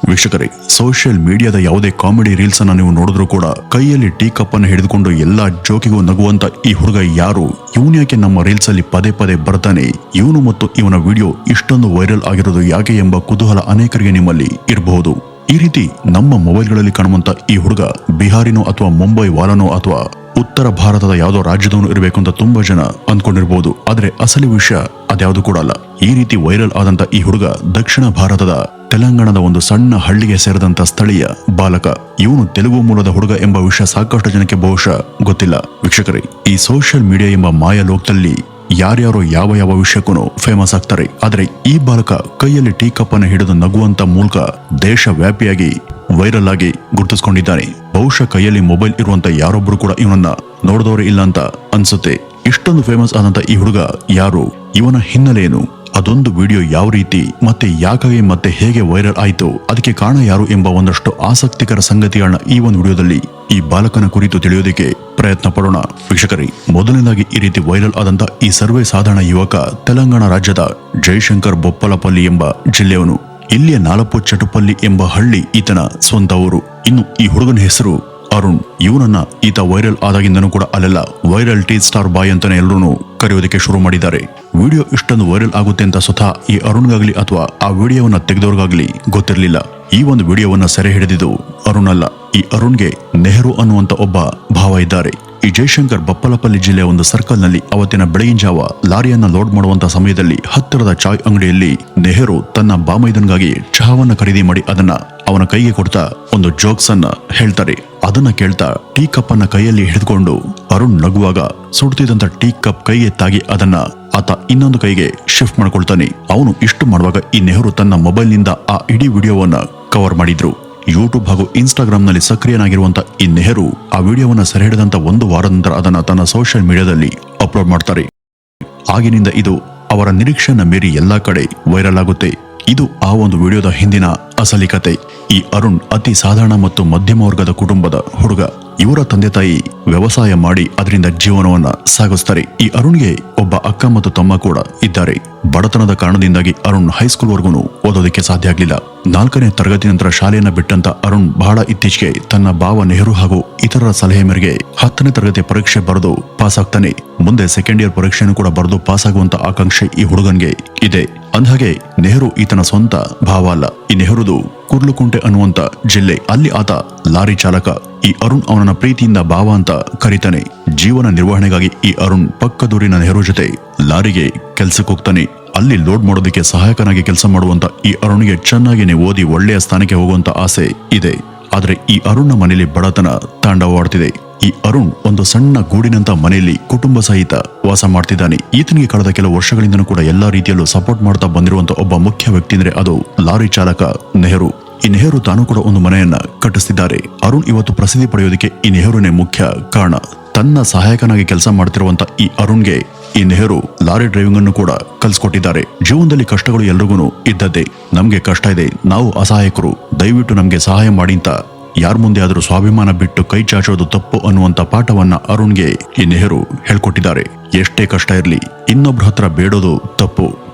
ವೀಕ್ಷಕರೇ, ಸೋಷಿಯಲ್ ಮೀಡಿಯಾದ ಯಾವುದೇ comedy reels ಅನ್ನ ನೀವು ನೋಡಿದ್ರು ಕೂಡ ಕೈಯಲ್ಲಿ ಟೀ ಕಪ್ ಅನ್ನು ಹಿಡಿದುಕೊಂಡು ಎಲ್ಲಾ ಜೋಕಿಗೂ ನಗುವಂತ ಈ ಹುಡುಗ ಯಾರು, ಇವನು ಯಾಕೆ ನಮ್ಮ ರೀಲ್ಸ್ ಅಲ್ಲಿ ಪದೇ ಪದೇ ಬರ್ತಾನೆ, ಇವನು ಮತ್ತು ಇವನ ವಿಡಿಯೋ ಇಷ್ಟೊಂದು ವೈರಲ್ ಆಗಿರೋದು ಯಾಕೆ ಎಂಬ ಕುತೂಹಲ ಅನೇಕರಿಗೆ ನಿಮ್ಮಲ್ಲಿ ಇರಬಹುದು. ಈ ರೀತಿ ನಮ್ಮ ಮೊಬೈಲ್ಗಳಲ್ಲಿ ಕಾಣುವಂತ ಈ ಹುಡುಗ ಬಿಹಾರಿನೋ ಅಥವಾ ಮುಂಬೈ ವಾಲನೋ ಅಥವಾ ಉತ್ತರ ಭಾರತದ ಯಾವುದೋ ರಾಜ್ಯದವನು ಇರಬೇಕು ಅಂತ ತುಂಬಾ ಜನ ಅಂದ್ಕೊಂಡಿರ್ಬೋದು. ಆದ್ರೆ ಅಸಲಿ ವಿಷಯ ಅದ್ಯಾವುದು ಕೂಡ ಅಲ್ಲ. ಈ ರೀತಿ ವೈರಲ್ ಆದಂತ ಈ ಹುಡುಗ ದಕ್ಷಿಣ ಭಾರತದ ತೆಲಂಗಾಣದ ಒಂದು ಸಣ್ಣ ಹಳ್ಳಿಗೆ ಸೇರಿದಂತ ಸ್ಥಳೀಯ ಬಾಲಕ. ಇವನು ತೆಲುಗು ಮೂಲದ ಹುಡುಗ ಎಂಬ ವಿಷಯ ಸಾಕಷ್ಟು ಜನಕ್ಕೆ ಬಹುಶಃ ಗೊತ್ತಿಲ್ಲ. ವೀಕ್ಷಕರೇ, ಈ ಸೋಷಿಯಲ್ ಮೀಡಿಯಾ ಎಂಬ ಮಾಯ ಲೋಕದಲ್ಲಿ ಯಾರ್ಯಾರೋ ಯಾವ ಯಾವ ವಿಷಯಕ್ಕೂ ಫೇಮಸ್ ಆಗ್ತಾರೆ. ಆದ್ರೆ ಈ ಬಾಲಕ ಕೈಯಲ್ಲಿ ಟೀ ಕಪ್ ಅನ್ನು ಹಿಡಿದು ನಗುವಂತ ಮೂಲಕ ದೇಶವ್ಯಾಪಿಯಾಗಿ ವೈರಲ್ ಆಗಿ ಗುರುತಿಸಿಕೊಂಡಿದ್ದಾನೆ. ಬಹುಶಃ ಕೈಯಲ್ಲಿ ಮೊಬೈಲ್ ಇರುವಂತ ಯಾರೊಬ್ರು ಕೂಡ ಇವನನ್ನ ನೋಡಿದವರೇ ಇಲ್ಲ ಅಂತ ಅನ್ಸುತ್ತೆ. ಇಷ್ಟೊಂದು ಫೇಮಸ್ ಆದಂತ ಈ ಹುಡುಗ ಯಾರು, ಇವನ ಹಿನ್ನೆಲೆ ಏನು, ಅದೊಂದು ವಿಡಿಯೋ ಯಾವ ರೀತಿ ಮತ್ತೆ ಯಾಕಾಗಿ ಮತ್ತೆ ಹೇಗೆ ವೈರಲ್ ಆಯ್ತು, ಅದಕ್ಕೆ ಕಾರಣ ಯಾರು ಎಂಬ ಒಂದಷ್ಟು ಆಸಕ್ತಿಕರ ಸಂಗತಿಗಳನ್ನ ಈ ಒಂದು ವಿಡಿಯೋದಲ್ಲಿ ಈ ಬಾಲಕನ ಕುರಿತು ತಿಳಿಯೋದಕ್ಕೆ ಪ್ರಯತ್ನ ಪಡೋಣ. ವೀಕ್ಷಕರೇ, ಮೊದಲನೇದಾಗಿ ಈ ರೀತಿ ವೈರಲ್ ಆದಂತ ಈ ಸರ್ವೇ ಸಾಧಾರಣ ಯುವಕ ತೆಲಂಗಾಣ ರಾಜ್ಯದ ಜಯಶಂಕರ್ ಬೊಪ್ಪಲಪಲ್ಲಿ ಎಂಬ ಜಿಲ್ಲೆಯವನು. ಇಲ್ಲಿಯ ನಾಲಪು ಚಟುಪಲ್ಲಿ ಎಂಬ ಹಳ್ಳಿ ಈತನ ಸ್ವಂತ ಊರು. ಇನ್ನು ಈ ಹುಡುಗನ ಹೆಸರು ಅರುಣ್. ಇವನನ್ನ ಈತ ವೈರಲ್ ಆದಾಗಿಂದನೂ ಕೂಡ ಅಲ್ಲೆಲ್ಲ ವೈರಲ್ ಟೀ ಸ್ಟಾರ್ ಬಾಯ್ ಅಂತಾನೆ ಎಲ್ಲರೂ ಕರೆಯೋದಕ್ಕೆ ಶುರು ಮಾಡಿದ್ದಾರೆ. ವಿಡಿಯೋ ಇಷ್ಟೊಂದು ವೈರಲ್ ಆಗುತ್ತೆ ಅಂತ ಸ್ವತಃ ಈ ಅರುಣ್ಗಾಗ್ಲಿ ಅಥವಾ ಆ ವಿಡಿಯೋವನ್ನ ತೆಗೆದವ್ರಿಗಾಗ್ಲಿ ಗೊತ್ತಿರಲಿಲ್ಲ. ಈ ಒಂದು ವಿಡಿಯೋವನ್ನ ಸೆರೆ ಹಿಡಿದಿದ್ದು ಅರುಣ್ ಅಲ್ಲ. ಈ ಅರುಣ್ಗೆ ನೆಹರು ಅನ್ನುವಂತ ಒಬ್ಬ ಭಾವ ಇದ್ದಾರೆ. ಈ ಜಯಶಂಕರ್ ಬಪ್ಪಲಪಲ್ಲಿ ಜಿಲ್ಲೆಯ ಒಂದು ಸರ್ಕಲ್ ನಲ್ಲಿ ಅವತ್ತಿನ ಬೆಳಗಿನ ಜಾವ ಲಾರಿಯನ್ನ ಲೋಡ್ ಮಾಡುವಂತ ಸಮಯದಲ್ಲಿ ಹತ್ತಿರದ ಚಾಯ್ ಅಂಗಡಿಯಲ್ಲಿ ನೆಹರು ತನ್ನ ಬಾಮೈದನ್ಗಾಗಿ ಚಹಾವನ್ನ ಖರೀದಿ ಮಾಡಿ ಅದನ್ನ ಅವನ ಕೈಗೆ ಕೊಡ್ತಾ ಒಂದು ಜೋಕ್ಸ್ ಅನ್ನ ಹೇಳ್ತಾರೆ. ಅದನ್ನ ಕೇಳ್ತಾ ಟೀ ಕಪ್ ಅನ್ನ ಕೈಯಲ್ಲಿ ಹಿಡಿದುಕೊಂಡು ಅರುಣ್ ನಗುವಾಗ ಸುಡ್ತಿದ್ದಂತ ಟೀ ಕಪ್ ಕೈಗೆ ತಾಗಿ ಅದನ್ನ ಆತ ಇನ್ನೊಂದು ಕೈಗೆ ಶಿಫ್ಟ್ ಮಾಡ್ಕೊಳ್ತಾನೆ. ಅವನು ಇಷ್ಟು ಮಾಡುವಾಗ ಈ ನೆಹರು ತನ್ನ ಮೊಬೈಲ್ ನಿಂದ ಆ ಇಡೀ ವಿಡಿಯೋವನ್ನ ಕವರ್ ಮಾಡಿದ್ರು. ಯೂಟ್ಯೂಬ್ ಹಾಗೂ ಇನ್ಸ್ಟಾಗ್ರಾಮ್ ನಲ್ಲಿ ಸಕ್ರಿಯನಾಗಿರುವಂತ ಈ ನೆಹರು ಆ ವಿಡಿಯೋವನ್ನ ಸೆರೆ ಹಿಡಿದಂತ ಒಂದು ವಾರದ ನಂತರ ಅದನ್ನ ತನ್ನ ಸೋಷಿಯಲ್ ಮೀಡಿಯಾದಲ್ಲಿ ಅಪ್ಲೋಡ್ ಮಾಡ್ತಾರೆ. ಆಗಿನಿಂದ ಇದು ಅವರ ನಿರೀಕ್ಷೆಯನ್ನ ಮೀರಿ ಎಲ್ಲಾ ಕಡೆ ವೈರಲ್ ಆಗುತ್ತೆ. ಇದು ಆ ಒಂದು ವಿಡಿಯೋದ ಹಿಂದಿನ ಅಸಲಿ ಕತೆ. ಈ ಅರುಣ್ ಅತಿ ಸಾಧಾರಣ ಮತ್ತು ಮಧ್ಯಮ ವರ್ಗದ ಕುಟುಂಬದ ಹುಡುಗ. ಇವರ ತಂದೆ ತಾಯಿ ವ್ಯವಸಾಯ ಮಾಡಿ ಅದರಿಂದ ಜೀವನವನ್ನ ಸಾಗಿಸ್ತಾರೆ. ಈ ಅರುಣ್ಗೆ ಒಬ್ಬ ಅಕ್ಕ ಮತ್ತು ತಮ್ಮ ಕೂಡ ಇದ್ದಾರೆ. ಬಡತನದ ಕಾರಣದಿಂದಾಗಿ ಅರುಣ್ ಹೈಸ್ಕೂಲ್ ವರ್ಗೂನು ಓದೋದಕ್ಕೆ ಸಾಧ್ಯ ಆಗ್ಲಿಲ್ಲ. 4ನೇ ತರಗತಿ ನಂತರ ಶಾಲೆಯನ್ನ ಬಿಟ್ಟಂತ ಅರುಣ್ ಬಹಳ ಇತ್ತೀಚೆಗೆ ತನ್ನ ಭಾವ ನೆಹರು ಹಾಗೂ ಇತರರ ಸಲಹೆ ಮೇರೆಗೆ 10ನೇ ತರಗತಿ ಪರೀಕ್ಷೆ ಬರೆದು ಪಾಸ್ ಆಗ್ತಾನೆ. ಮುಂದೆ ಸೆಕೆಂಡ್ ಇಯರ್ ಪರೀಕ್ಷೆಯನ್ನು ಕೂಡ ಬರೆದು ಪಾಸ್ ಆಗುವಂತ ಆಕಾಂಕ್ಷೆ ಈ ಹುಡುಗನ್ಗೆ ಇದೆ. ಅಂದ್ಹಾಗೆ ನೆಹರು ಈತನ ಸ್ವಂತ ಭಾವ ಅಲ್ಲ. ಈ ನೆಹರುದು ಕುರ್ಲುಕುಂಟೆ ಅನ್ನುವಂತ ಜಿಲ್ಲೆ. ಅಲ್ಲಿ ಆತ ಲಾರಿ ಚಾಲಕ. ಈ ಅರುಣ್ ಅವನನ್ನ ಪ್ರೀತಿಯಿಂದ ಭಾವ ಅಂತ ಕರೀತಾನೆ. ಜೀವನ ನಿರ್ವಹಣೆಗಾಗಿ ಈ ಅರುಣ್ ಪಕ್ಕದೂರಿನ ನೆಹರು ಜೊತೆ ಲಾರಿಗೆ ಕೆಲ್ಸಕ್ಕೆ ಹೋಗ್ತಾನೆ. ಅಲ್ಲಿ ಲೋಡ್ ಮಾಡೋದಕ್ಕೆ ಸಹಾಯಕನಾಗಿ ಕೆಲಸ ಮಾಡುವಂತ ಈ ಅರುಣ್ಗೆ ಚೆನ್ನಾಗಿನೇ ಓದಿ ಒಳ್ಳೆಯ ಸ್ಥಾನಕ್ಕೆ ಹೋಗುವಂತ ಆಸೆ ಇದೆ. ಆದ್ರೆ ಈ ಅರುಣ್ನ ಮನೆಯಲ್ಲಿ ಬಡತನ ತಾಂಡವವಾಡ್ತಿದೆ. ಈ ಅರುಣ್ ಒಂದು ಸಣ್ಣ ಗೂಡಿನಂತ ಮನೆಯಲ್ಲಿ ಕುಟುಂಬ ಸಹಿತ ವಾಸ ಮಾಡ್ತಿದ್ದಾನೆ. ಈತನಿಗೆ ಕಳೆದ ಕೆಲವು ವರ್ಷಗಳಿಂದನೂ ಕೂಡ ಎಲ್ಲಾ ರೀತಿಯಲ್ಲೂ ಸಪೋರ್ಟ್ ಮಾಡ್ತಾ ಬಂದಿರುವಂತ ಒಬ್ಬ ಮುಖ್ಯ ವ್ಯಕ್ತಿ ಅಂದ್ರೆ ಅದು ಲಾರಿ ಚಾಲಕ ನೆಹರು. ಈ ನೆಹರು ತಾನು ಕೂಡ ಒಂದು ಮನೆಯನ್ನ ಕಟ್ಟಿಸ್ತಿದ್ದಾರೆ. ಅರುಣ್ ಇವತ್ತು ಪ್ರಸಿದ್ಧಿ ಪಡೆಯೋದಕ್ಕೆ ಈ ನೆಹರುನೇ ಮುಖ್ಯ ಕಾರಣ. ತನ್ನ ಸಹಾಯಕನಾಗಿ ಕೆಲಸ ಮಾಡ್ತಿರುವಂತ ಈ ಅರುಣ್ಗೆ ಈ ನೆಹರು ಲಾರಿ ಡ್ರೈವಿಂಗ್ ಅನ್ನು ಕೂಡ ಕಲ್ಸ್ಕೊಟ್ಟಿದ್ದಾರೆ. ಜೀವನದಲ್ಲಿ ಕಷ್ಟಗಳು ಎಲ್ರಿಗೂ ಇದ್ದದ್ದೇ. ನಮ್ಗೆ ಕಷ್ಟ ಇದೆ, ನಾವು ಅಸಹಾಯಕರು, ದಯವಿಟ್ಟು ನಮ್ಗೆ ಸಹಾಯ ಮಾಡಿ ಅಂತ ಯಾರ ಮುಂದೆ ಆದ್ರೂ ಸ್ವಾಭಿಮಾನ ಬಿಟ್ಟು ಕೈ ಚಾಚೋದು ತಪ್ಪು ಅನ್ನುವಂತ ಪಾಠವನ್ನ ಅರುಣ್ಗೆ ಈ ನೆಹರು ಹೇಳ್ಕೊಟ್ಟಿದ್ದಾರೆ. ಎಷ್ಟೇ ಕಷ್ಟ ಇರ್ಲಿ ಇನ್ನೊಬ್ರ ಹತ್ರ ಬೇಡೋದು ತಪ್ಪು.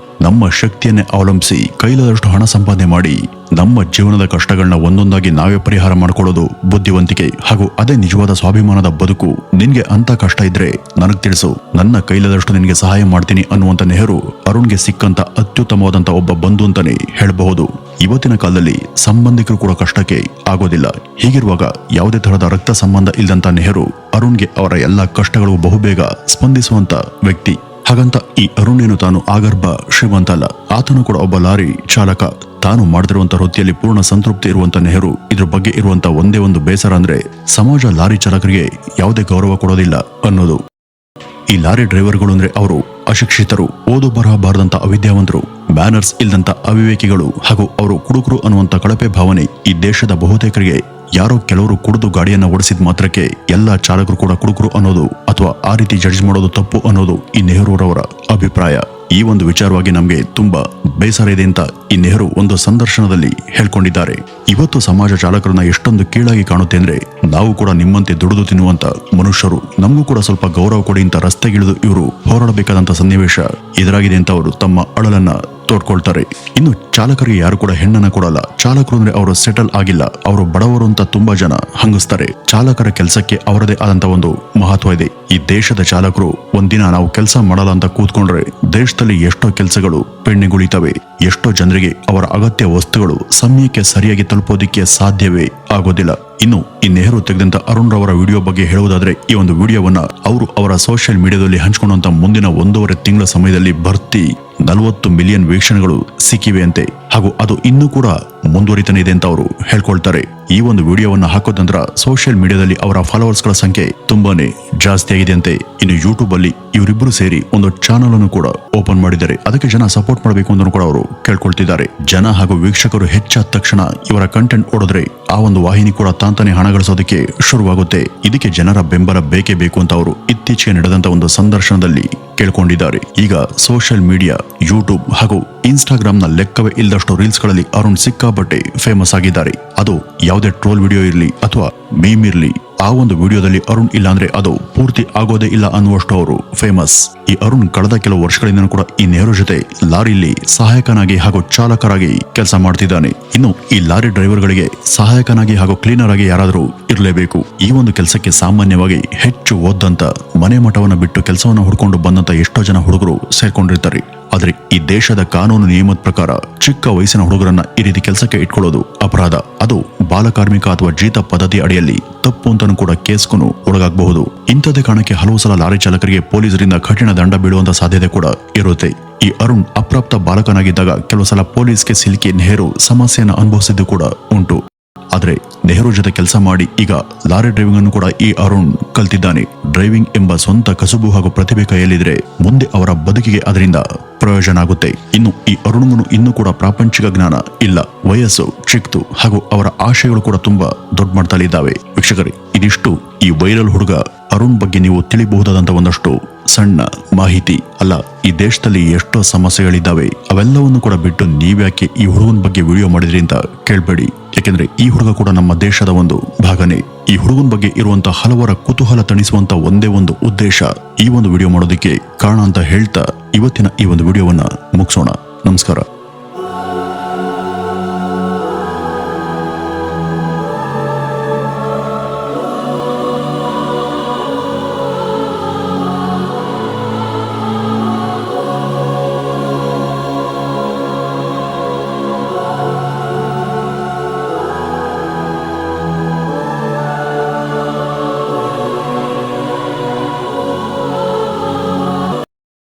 ನಮ್ಮ ಶಕ್ತಿಯನ್ನೇ ಅವಲಂಬಿಸಿ ಕೈಲಾದಷ್ಟು ಹಣ ಸಂಪಾದನೆ ಮಾಡಿ ನಮ್ಮ ಜೀವನದ ಕಷ್ಟಗಳನ್ನ ಒಂದೊಂದಾಗಿ ನಾವೇ ಪರಿಹಾರ ಮಾಡ್ಕೊಳ್ಳೋದು ಬುದ್ಧಿವಂತಿಕೆ ಹಾಗೂ ಅದೇ ನಿಜವಾದ ಸ್ವಾಭಿಮಾನದ ಬದುಕು. ನಿನ್ಗೆ ಅಂತ ಕಷ್ಟ ಇದ್ರೆ ನನಗ್ ತಿಳಿಸು, ನನ್ನ ಕೈಲಾದಷ್ಟು ನಿನ್ಗೆ ಸಹಾಯ ಮಾಡ್ತೀನಿ ಅನ್ನುವಂತ ನೆಹರು ಅರುಣ್ಗೆ ಸಿಕ್ಕಂತ ಅತ್ಯುತ್ತಮವಾದಂತ ಒಬ್ಬ ಬಂಧು ಅಂತಾನೆ ಹೇಳಬಹುದು. ಇವತ್ತಿನ ಕಾಲದಲ್ಲಿ ಸಂಬಂಧಿಕರು ಕೂಡ ಕಷ್ಟಕ್ಕೆ ಆಗೋದಿಲ್ಲ. ಹೀಗಿರುವಾಗ ಯಾವುದೇ ತರಹದ ರಕ್ತ ಸಂಬಂಧ ಇಲ್ಲದಂತ ನೆಹರು ಅರುಣ್ಗೆ ಅವರ ಎಲ್ಲಾ ಕಷ್ಟಗಳು ಬಹುಬೇಗ ಸ್ಪಂದಿಸುವಂತ ವ್ಯಕ್ತಿ. ಹಾಗಂತ ಈ ಅರುಣೇನು ತಾನು ಆಗರ್ಭ ಶ್ರೀಮಂತ ಅಲ್ಲ. ಆತನು ಕೂಡ ಒಬ್ಬ ಲಾರಿ ಚಾಲಕ. ತಾನು ಮಾಡದಿರುವಂತ ವೃತ್ತಿಯಲ್ಲಿ ಪೂರ್ಣ ಸಂತೃಪ್ತಿ ಇರುವಂತ ನೆಹರು ಇದ್ರ ಬಗ್ಗೆ ಇರುವಂತ ಒಂದೇ ಒಂದು ಬೇಸರ ಅಂದ್ರೆ ಸಮಾಜ ಲಾರಿ ಚಾಲಕರಿಗೆ ಯಾವುದೇ ಗೌರವ ಕೊಡೋದಿಲ್ಲ ಅನ್ನೋದು. ಈ ಲಾರಿ ಡ್ರೈವರ್ಗಳು ಅಂದ್ರೆ ಅವರು ಅಶಿಕ್ಷಿತರು, ಓದು ಬರಹ ಬಾರದಂತ ಅವಿದ್ಯಾವಂತರು, ಬ್ಯಾನರ್ಸ್ ಇಲ್ದಂತ ಅವಿವೇಕಿಗಳು ಹಾಗೂ ಅವರು ಕುಡುಕರು ಅನ್ನುವಂತ ಕಳಪೆ ಭಾವನೆ ಈ ದೇಶದ ಬಹುತೇಕರಿಗೆ. ಯಾರೋ ಕೆಲವರು ಕುಡಿದು ಗಾಡಿಯನ್ನ ಓಡಿಸಿದ ಮಾತ್ರಕ್ಕೆ ಎಲ್ಲಾ ಚಾಲಕರು ಕೂಡ ಕುಡುಕರು ಅನ್ನೋದು ಅಥವಾ ಆ ರೀತಿ ಜಡ್ಜ್ ಮಾಡೋದು ತಪ್ಪು ಅನ್ನೋದು ಈ ನೆಹರೂರವರ ಅಭಿಪ್ರಾಯ. ಈ ಒಂದು ವಿಚಾರವಾಗಿ ನಮಗೆ ತುಂಬಾ ಬೇಸರ ಇದೆ ಅಂತ ಈ ನೆಹರು ಒಂದು ಸಂದರ್ಶನದಲ್ಲಿ ಹೇಳ್ಕೊಂಡಿದ್ದಾರೆ. ಇವತ್ತು ಸಮಾಜ ಚಾಲಕರನ್ನ ಎಷ್ಟೊಂದು ಕೀಳಾಗಿ ಕಾಣುತ್ತೆ ಅಂದ್ರೆ, ನಾವು ಕೂಡ ನಿಮ್ಮಂತೆ ದುಡಿದು ತಿನ್ನುವಂತ ಮನುಷ್ಯರು, ನಮಗೂ ಕೂಡ ಸ್ವಲ್ಪ ಗೌರವ ಕೊಡಿ ಅಂತ ರಸ್ತೆಗಿಳಿದು ಇವರು ಹೋರಾಡಬೇಕಾದಂತ ಸನ್ನಿವೇಶ ಎದುರಾಗಿದೆ ಅಂತ ಅವರು ತಮ್ಮ ಅಳಲನ್ನ ತೋಡ್ಕೊಳ್ತಾರೆ. ಇನ್ನು ಚಾಲಕರಿಗೆ ಯಾರು ಕೂಡ ಹೆಣ್ಣನ್ನ ಕೊಡಲ್ಲ. ಚಾಲಕರು ಅಂದ್ರೆ ಅವರು ಸೆಟಲ್ ಆಗಿಲ್ಲ, ಅವರು ಬಡವರು ಅಂತ ತುಂಬಾ ಜನ ಹಂಗಿಸ್ತಾರೆ. ಚಾಲಕರ ಕೆಲಸಕ್ಕೆ ಅವರದೇ ಆದಂತ ಒಂದು ಮಹತ್ವ ಇದೆ. ಈ ದೇಶದ ಚಾಲಕರು ಒಂದಿನ ನಾವು ಕೆಲಸ ಮಾಡಲ್ಲ ಅಂತ ಕೂತ್ಕೊಂಡ್ರೆ ದೇಶದಲ್ಲಿ ಎಷ್ಟೋ ಕೆಲಸಗಳು ಪೆಂಡಿಂಗುಳಿತವೆ. ಎಷ್ಟೋ ಜನರಿಗೆ ಅವರ ಅಗತ್ಯ ವಸ್ತುಗಳು ಸಮಯಕ್ಕೆ ಸರಿಯಾಗಿ ತಲುಪೋದಿಕ್ಕೆ ಸಾಧ್ಯವೇ ಆಗೋದಿಲ್ಲ. ಇನ್ನು ಈ ನೆಹರು ತೆಗೆದಂತ ಅರುಣ್ ರವರ ವಿಡಿಯೋ ಬಗ್ಗೆ ಹೇಳುವುದಾದ್ರೆ, ಈ ಒಂದು ವಿಡಿಯೋವನ್ನ ಅವರು ಅವರ ಸೋಷಿಯಲ್ ಮೀಡಿಯಾದಲ್ಲಿ ಹಂಚಿಕೊಂಡಂತ ಮುಂದಿನ 1.5 ತಿಂಗಳ ಸಮಯದಲ್ಲಿ ಭರ್ತಿ 40 ಮಿಲಿಯನ್ ವೀಕ್ಷಣೆಗಳು ಸಿಕ್ಕಿವೆ ಅಂತೆ. ಹಾಗೂ ಅದು ಇನ್ನೂ ಕೂಡ ಮುಂದುವರಿತಾನೆ ಇದೆ ಅಂತ ಅವರು ಹೇಳ್ಕೊಳ್ತಾರೆ. ಈ ಒಂದು ವಿಡಿಯೋವನ್ನ ಹಾಕೋದ ನಂತರ ಸೋಷಿಯಲ್ ಮೀಡಿಯಾದಲ್ಲಿ ಅವರ ಫಾಲೋವರ್ಸ್ ಗಳ ಸಂಖ್ಯೆ ತುಂಬಾನೇ ಜಾಸ್ತಿ ಆಗಿದೆ ಅಂತೆ. ಇನ್ನು ಯೂಟ್ಯೂಬ್ ಅಲ್ಲಿ ಇವರಿಬ್ಬರು ಸೇರಿ ಒಂದು ಚಾನಲ್ ಅನ್ನು ಕೂಡ ಓಪನ್ ಮಾಡಿದ್ದಾರೆ. ಅದಕ್ಕೆ ಜನ ಸಪೋರ್ಟ್ ಮಾಡಬೇಕು ಅಂತ ಕೂಡ ಅವರು ಕೇಳ್ಕೊಳ್ತಿದ್ದಾರೆ. ಜನ ಹಾಗೂ ವೀಕ್ಷಕರು ಹೆಚ್ಚಾದ ತಕ್ಷಣ ಇವರ ಕಂಟೆಂಟ್ ಓಡಿದ್ರೆ ಆ ಒಂದು ವಾಹಿನಿ ಕೂಡ ತಾಂತಾನೆ ಹಣ ಗಳಿಸೋದಕ್ಕೆ ಶುರುವಾಗುತ್ತೆ. ಇದಕ್ಕೆ ಜನರ ಬೆಂಬಲ ಬೇಕೇ ಬೇಕು ಅಂತ ಅವರು ಇತ್ತೀಚೆಗೆ ನಡೆದಂತ ಒಂದು ಸಂದರ್ಶನದಲ್ಲಿ ಕೇಳ್ಕೊಂಡಿದ್ದಾರೆ. ಈಗ ಸೋಷಿಯಲ್ ಮೀಡಿಯಾ, ಯೂಟ್ಯೂಬ್ ಹಾಗೂ ಇನ್ಸ್ಟಾಗ್ರಾಮ್ ನ ಲೆಕ್ಕವೇ ಇಲ್ಲದಷ್ಟು ರೀಲ್ಸ್ ಗಳಲ್ಲಿ ಅರುಣ್ ಸಿಕ್ಕಾಪಟ್ಟೆ ಫೇಮಸ್ ಆಗಿದ್ದಾರೆ. ಅದು ಯಾವುದೇ ಟ್ರೋಲ್ ವಿಡಿಯೋ ಇರಲಿ ಅಥವಾ ಮೀಮ್ ಇರಲಿ, ಆ ಒಂದು ವಿಡಿಯೋದಲ್ಲಿ ಅರುಣ್ ಇಲ್ಲ ಅಂದ್ರೆ ಅದು ಪೂರ್ತಿ ಆಗೋದೇ ಇಲ್ಲ ಅನ್ನುವಷ್ಟು ಅವರು ಫೇಮಸ್. ಈ ಅರುಣ್ ಕಳೆದ ಕೆಲವು ವರ್ಷಗಳಿಂದ ಕೂಡ ಈ ನೆಹರು ಜೊತೆ ಲಾರಿಲಿ ಸಹಾಯಕನಾಗಿ ಹಾಗೂ ಚಾಲಕರಾಗಿ ಕೆಲಸ ಮಾಡ್ತಿದ್ದಾನೆ. ಇನ್ನು ಈ ಲಾರಿ ಡ್ರೈವರ್ಗಳಿಗೆ ಸಹಾಯಕನಾಗಿ ಹಾಗೂ ಕ್ಲೀನರ್ ಆಗಿ ಯಾರಾದರೂ ಇರಲೇಬೇಕು. ಈ ಒಂದು ಕೆಲಸಕ್ಕೆ ಸಾಮಾನ್ಯವಾಗಿ ಹೆಚ್ಚು ಓದಂತ ಮನೆ ಮಠವನ್ನು ಬಿಟ್ಟು ಕೆಲಸವನ್ನ ಹುಡ್ಕೊಂಡು ಬಂದಂತ ಎಷ್ಟೋ ಜನ ಹುಡುಗರು ಸೇರ್ಕೊಂಡಿರ್ತಾರೆ. ಆದ್ರೆ ಈ ದೇಶದ ಕಾನೂನು ನಿಯಮದ ಪ್ರಕಾರ ಚಿಕ್ಕ ವಯಸ್ಸಿನ ಹುಡುಗರನ್ನ ಈ ರೀತಿ ಕೆಲಸಕ್ಕೆ ಇಟ್ಕೊಳ್ಳೋದು ಅಪರಾಧ. ಅದು ಬಾಲಕಾರ್ಮಿಕ ಅಥವಾ ಜೀತ ಪದ್ಧತಿ ಅಡಿಯಲ್ಲಿ ತಪ್ಪು ಅಂತಾನೂ ಕೂಡ ಕೇಸ್ಗೂ ಒಳಗಾಗಬಹುದು. ಇಂಥದೇ ಕಾರಣಕ್ಕೆ ಹಲವು ಸಲ ಲಾರಿ ಚಾಲಕರಿಗೆ ಪೊಲೀಸರಿಂದ ಕಠಿಣ ದಂಡ ಬೀಳುವಂತ ಸಾಧ್ಯತೆ ಕೂಡ ಇರುತ್ತೆ. ಈ ಅರುಣ್ ಅಪ್ರಾಪ್ತ ಬಾಲಕನಾಗಿದ್ದಾಗ ಕೆಲವು ಸಲ ಪೊಲೀಸ್ಗೆ ಸಿಲುಕಿ ನೆಹರು ಸಮಸ್ಯೆಯನ್ನು ಅನುಭವಿಸಿದ್ದು ಕೂಡ ಉಂಟು. ಆದ್ರೆ ನೆಹರು ಜೊತೆ ಕೆಲಸ ಮಾಡಿ ಈಗ ಲಾರಿ ಡ್ರೈವಿಂಗ್ ಅನ್ನು ಕೂಡ ಈ ಅರುಣ್ ಕಲ್ತಿದ್ದಾನೆ. ಡ್ರೈವಿಂಗ್ ಎಂಬ ಸ್ವಂತ ಕಸುಬು ಹಾಗೂ ಪ್ರತಿಭೆ ಕೈಯಲ್ಲಿದ್ರೆ ಮುಂದೆ ಅವರ ಬದುಕಿಗೆ ಅದರಿಂದ ಪ್ರಯೋಜನ ಆಗುತ್ತೆ. ಇನ್ನು ಈ ಅರುಣ್ಗೂ ಇನ್ನೂ ಕೂಡ ಪ್ರಾಪಂಚಿಕ ಜ್ಞಾನ ಇಲ್ಲ, ವಯಸ್ಸು ಚಿಕ್ತು ಹಾಗೂ ಅವರ ಆಶಯಗಳು ಕೂಡ ತುಂಬಾ ದೊಡ್ಡ ಮಟ್ಟದಲ್ಲಿದ್ದಾವೆ. ವೀಕ್ಷಕರೇ, ಇದಿಷ್ಟು ಈ ವೈರಲ್ ಹುಡುಗ ಅರುಣ್ ಬಗ್ಗೆ ನೀವು ತಿಳಿಬಹುದಾದಂತ ಒಂದಷ್ಟು ಸಣ್ಣ ಮಾಹಿತಿ. ಅಲ್ಲ, ಈ ದೇಶದಲ್ಲಿ ಎಷ್ಟೋ ಸಮಸ್ಯೆಗಳಿದ್ದಾವೆ, ಅವೆಲ್ಲವನ್ನು ಕೂಡ ಬಿಟ್ಟು ನೀವ್ಯಾಕೆ ಈ ಹುಡುಗನ ಬಗ್ಗೆ ವಿಡಿಯೋ ಮಾಡಿದ್ರಿ ಅಂತ ಕೇಳ್ಬೇಡಿ. ಯಾಕೆಂದ್ರೆ ಈ ಹುಡುಗ ಕೂಡ ನಮ್ಮ ದೇಶದ ಒಂದು ಭಾಗನೇ. ಈ ಹುಡುಗನ ಬಗ್ಗೆ ಇರುವಂತಹ ಹಲವರ ಕುತೂಹಲ ತಣಿಸುವಂತ ಒಂದೇ ಒಂದು ಉದ್ದೇಶ ಈ ಒಂದು ವಿಡಿಯೋ ಮಾಡೋದಕ್ಕೆ ಕಾರಣ ಅಂತ ಹೇಳ್ತಾ ಇವತ್ತಿನ ಈ ಒಂದು ವಿಡಿಯೋವನ್ನ ಮುಗಿಸೋಣ. ನಮಸ್ಕಾರ.